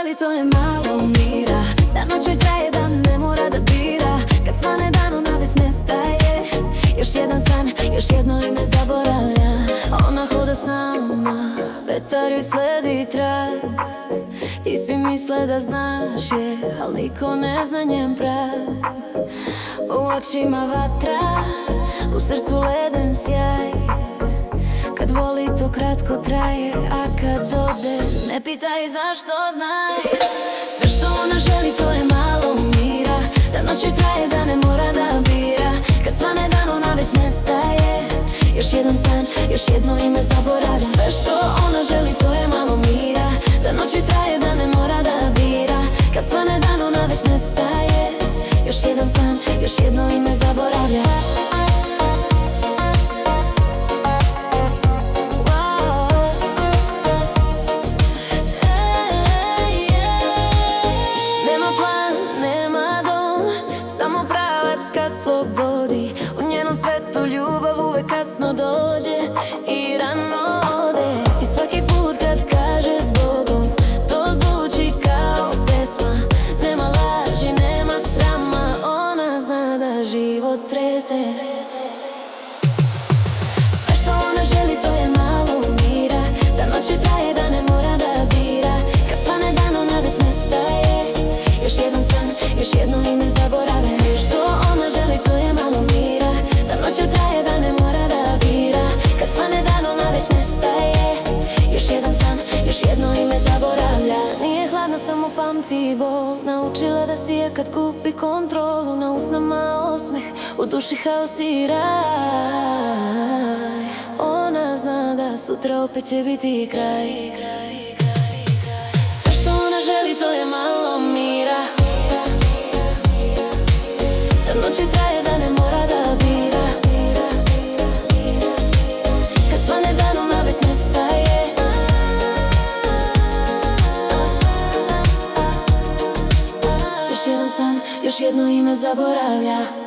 želi to je malo mira, da noć joj traje, da ne mora da bira. Kad svane dan ona već nestaje. Još jedan san, još jedno ime zaboravlja. Ona hoda sama, vetar joj sledi trag. I svi misle da znaš je, al niko ne zna njen prag. U očima vatra, u srcu leden sjaj. Kad voli to kratko traje, a kad ode ne pitaj zašto, znaj. Sve što ona želi to je malo mira, da noć joj traje, da ne mora da bira. Kad svane dan ona već nestaje. Još jedan san, još jedno ime zaboravlja. Sve što ona želi to je malo mira, da noć joj traje, da ne mora da bira. Kad svane dan ona već nestaje. Još jedan san, još jedno ime zaboravlja. Samo pravac ka slobodi, u njenom svetu ljubav uvek kasno dođe i rano ode. I svaki put kad kaže zbogom, to zvuči kao pesma. Nema laži, nema srama, ona zna da život trese. Sve što ona želi to je malo mira, da noć joj traje, da ne mora da bira. Kad svane dan ona već nestaje. Još jedan san, još jedno ime zaboravlja. Što ona želi to je malo mira, da noć joj traje, da ne mora da bira. Kad svane dan ona već nestaje. Još jedan san, još jedno ime zaboravlja. Nije hladna, samo pamti bol. Naučila da sije kad gubi kontrolu. Na usnama osmeh, u duši haos i raj. Ona zna da sutra opet će biti kraj. Sve što ona želi to je malo mira, da noć joj traje, da ne mora da bira. Kad svane dan ona već nestaje. Još jedan san, još jedno ime zaboravlja.